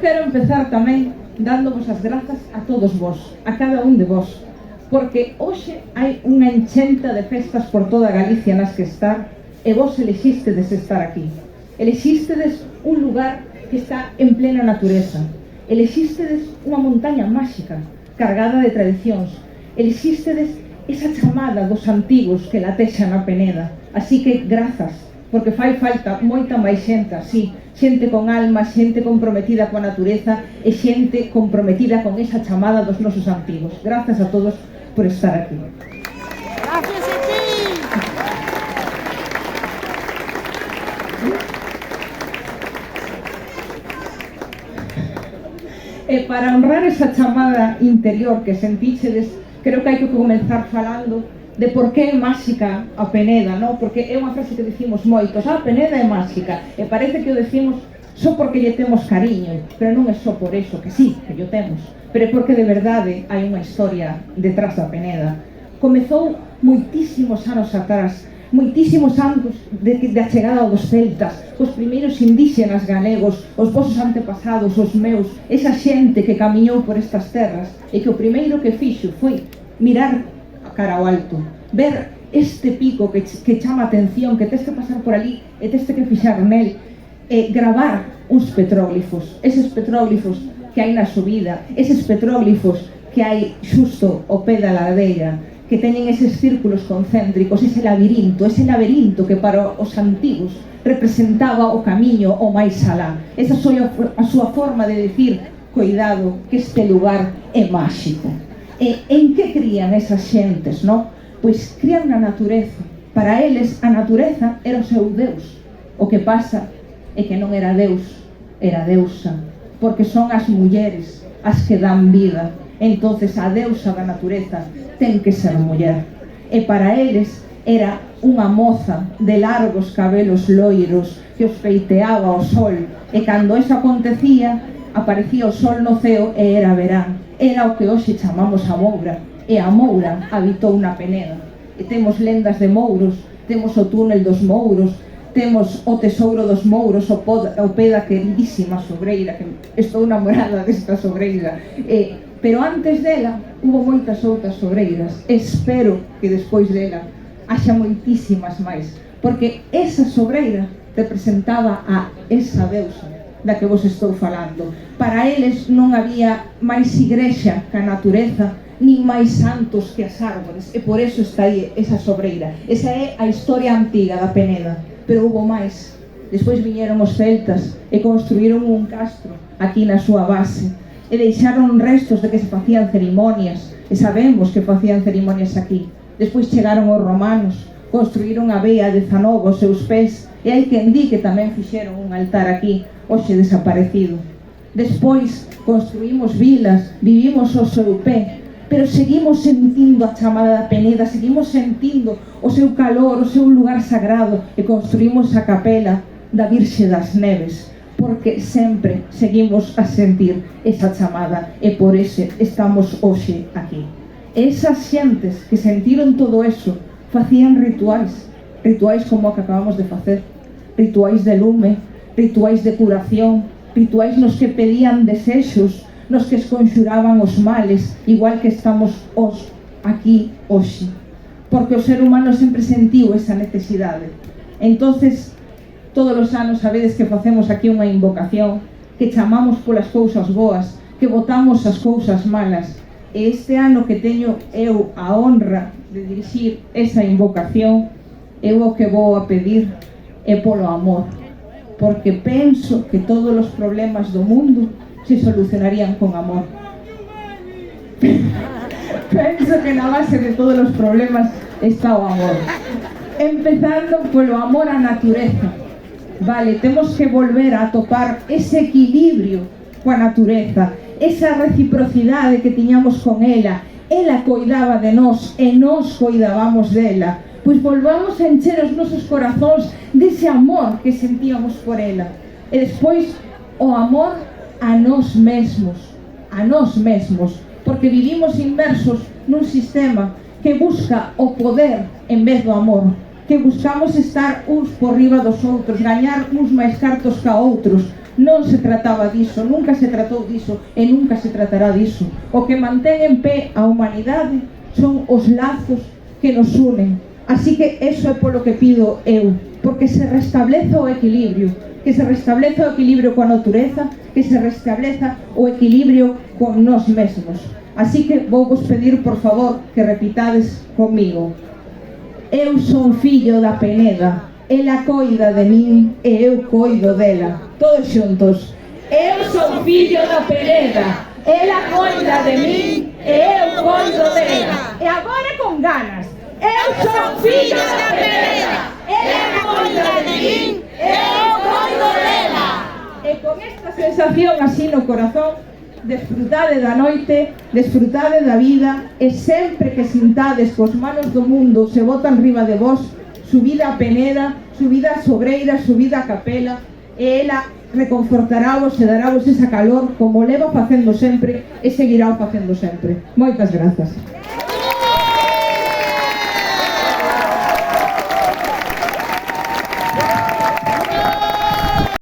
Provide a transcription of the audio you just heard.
quero empezar tamén dándovos as grazas a todos vos, a cada un de vos, porque hoxe hai unha enchenta de festas por toda Galicia nas que estar, e vos elexístedes estar aquí. Elexístedes un lugar que está en plena natureza. Elexístedes unha montaña máxica, cargada de tradicións. Elexístedes esa chamada dos antigos que latexan a Peneda. Así que grazas, porque fai falta moita máis xente así, xente con alma, xente comprometida coa natureza e xente comprometida con esa chamada dos nosos antigos. Grazas a todos por estar aquí. Gracias a ti. E para honrar esa chamada interior que sentíxedes, creo que hai que comenzar falando de por que é máxica a Peneda, non? Porque é unha frase que dicimos moitos, a Peneda é máxica, e parece que o decimos só porque lle temos cariño, pero non é só por eso, que sí, que lle temos, pero é porque de verdade hai unha historia detrás da Peneda. Comezou moitísimos anos atrás, moitísimos anos de a chegada dos celtas, os primeiros indígenas galegos, os vosos antepasados, os meus, esa xente que camiñou por estas terras, e que o primeiro que fixo foi mirar cara ao alto, ver este pico que chama a atención, que tes que pasar por ali e tes que fixar nel, e gravar uns petróglifos, eses petróglifos que hai na subida, eses petróglifos que hai xusto ao pé da ladeira, que teñen eses círculos concéntricos, ese labirinto que para os antigos representaba o camiño o máis alá. Esa foi a súa forma de dicir, cuidado, que este lugar é máxico. E en que crían esas xentes, non? Pois crían na natureza. Para eles a natureza era o seu Deus. O que pasa é que non era Deus, era deusa, porque son as mulleres as que dan vida. Entonces a deusa da natureza ten que ser muller. E para eles era unha moza de largos cabelos loiros que os peiteaba ao sol, e cando eso acontecía, aparecía o sol no ceo e era verán. Era o que hoxe chamamos a Moura, e a Moura habitou na Peneda. E temos lendas de mouros, temos o túnel dos mouros, temos o tesouro dos mouros ao pé da queridísima sobreira, que estou namorada desta sobreira. Pero antes dela, hubo moitas outras sobreiras. Espero que despois dela haxa moitísimas máis, porque esa sobreira representaba a esa deusa da que vos estou falando. Para eles non había máis igrexa que a natureza, nin máis santos que as árbores, e por eso está aí esa sobreira. Esa é a historia antiga da Peneda, pero hubo máis. Despois viñeron os celtas e construíron un castro aquí na súa base, e deixaron restos de que se facían cerimonias, e sabemos que facían cerimonias aquí. Despois chegaron os romanos, construíron a vea de Zanovo aos seus pés, e hai quen di que tamén fixeron un altar aquí, hoxe desaparecido. Despois construímos vilas, vivimos ao seu pé, pero seguimos sentindo a chamada da Peneda, seguimos sentindo o seu calor, o seu lugar sagrado, e construímos a capela da Virxe das Neves, porque sempre seguimos a sentir esa chamada, e por eso estamos hoxe aquí. E esas xentes que sentiron todo eso facían rituais como o que acabamos de facer, rituais de lume, rituais de curación, rituais nos que pedían desexos, nos que esconxuraban os males, igual que estamos aquí hoxe, porque o ser humano sempre sentiu esa necesidade. Entonces, todos os anos sabedes que facemos aquí unha invocación, que chamamos polas cousas boas, que votamos as cousas malas, e este ano que teño eu a honra de dirixir esa invocación, eu o que vou a pedir é polo amor, porque penso que todos os problemas do mundo se solucionarían con amor. Penso que na base de todos os problemas está o amor. Empezando polo amor á natureza. Vale, temos que volver a atopar ese equilibrio coa natureza, esa reciprocidade que tiñamos con ela. Ela coidaba de nós e nós coidábamos dela. Pois volvamos a encher os nosos corazóns dese amor que sentíamos por ela. E despois o amor a nós mesmos, porque vivimos inmersos nun sistema que busca o poder en vez do amor, que buscamos estar uns por riba dos outros, gañar uns máis cartos ca outros, Non se trataba diso, nunca se tratou diso e nunca se tratará diso. O que mantén en pé a humanidade son os lazos que nos unen. Así que eso é polo que pido eu, porque se restableza o equilibrio, que se restableza o equilibrio coa natureza, que se restableza o equilibrio con nós mesmos. Así que vou vos pedir, por favor, que repitades comigo. Eu son fillo da Peneda, ela coida de min e eu coido dela. Todos xuntos. Eu son fillo da Peneda, ela coida de min e eu coido dela. E agora con ganas. Eu son fillo da Peneda, ela coida de min e eu coido dela. E con esta sensación así no corazón, desfrutade da noite, desfrutade da vida e sempre que sintades que os manos do mundo se botan riba de vos, subida a Peneda, subida a Sobreira, subida a Capela e ela reconfortaravos e daravos esa calor como leva facendo sempre e seguirá facendo sempre. Moitas grazas.